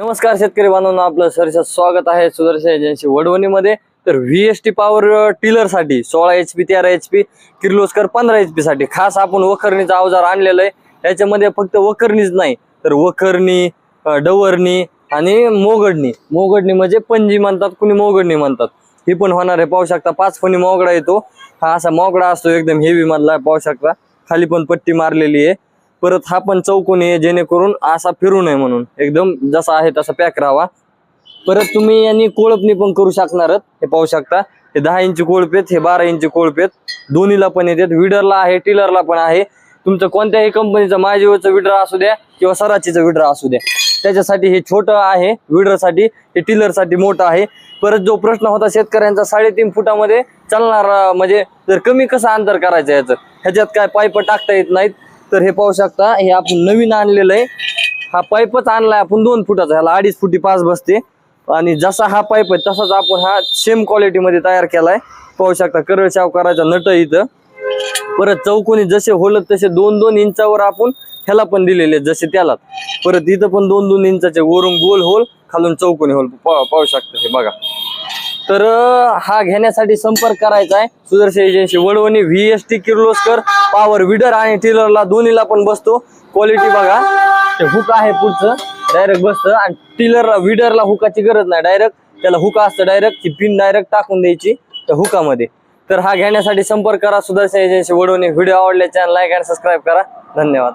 नमस्कार शेतकरी बांधवांनो, आपलं सहर्ष स्वागत आहे सुदर्शन एजन्सी वडवणीमध्ये। तर VST पॉवर टिलर साठी 16 HP 13 HP, किर्लोस्कर 15 HP साठी खास आपण वखरणीचं अवजार आणलेलं आहे। याच्यामध्ये फक्त वखरणीच नाही तर वखरणी, डवरणी आणि मोगडणी म्हणजे पंजी म्हणतात, कुणी मोगडणी म्हणतात, ही पण होणार आहे। पाहू शकता 5 फणी मोगडा येतो। हा असा मोगडा असतो एकदम हेवी मधला, पाहू शकता खाली पण पट्टी मारलेली आहे। परत हा पण चौकोनी आहे, जेणेकरून असा फिरू नये म्हणून एकदम जसा आहे तसा पॅक राहावा। परत तुम्ही यांनी कोळपणी पण करू शकणार। हे पाहू शकता, हे 10 इंची कोळप आहेत, हे 12 इंची कोळप आहेत, दोन्हीला पण येतात। विडरला आहे, टिलरला पण आहे। तुमचं कोणत्याही कंपनीचं माझीवचं विडर असू द्या किंवा सराचीचं विडर असू द्या, त्याच्यासाठी हे छोटं आहे विडरसाठी, हे टिलरसाठी मोठं आहे। परत जो प्रश्न होता शेतकऱ्यांचा 3.5 फुटामध्ये चालणार, म्हणजे जर कमी कसं अंतर करायचं याचं, ह्याच्यात काय पाईप टाकता येत नाहीत। तर हे पाहू शकता, हे आपण नवीन आणलेलं आहे। हा पाईपच आणलाय आपण 2 फुटाचा, ह्याला 2.5 फुटी पास बसते। आणि जसा हा पाईप आहे तसाच आपण हा सेम क्वालिटी मध्ये तयार केलाय। पाहू शकता करळ शाव करायचा नट इथं। परत चौकोनी जसे होल तसे 2-2 इंचावर आपण ह्याला पण दिलेले जसे त्याला। परत इथं पण 2-2 इंचाचे वरून गोल होल, खालून चौकोनी होल पाहू शकता हे बघा। तर हा घेण्यासाठी संपर्क करायचा आहे Sudarshan agency Wadwani. VST Kirloskar power weeder आणि टिलरला दोन्हीला पण बसतो। क्वालिटी बघा, ते हुक आहे पुढचं डायरेक्ट बसतं, आणि टिलरला विडरला हुकाची गरज नाही, डायरेक्ट त्याला हुक असतं, डायरेक्ट ती पिन डायरेक्ट टाकून द्यायची त्या हुकामध्ये। तर हा घेण्यासाठी संपर्क करा सुदर्शन एजन्सी वडवणी। व्हिडिओ आवडल्यास चॅनल लाईक आणि सबस्क्राईब करा। धन्यवाद।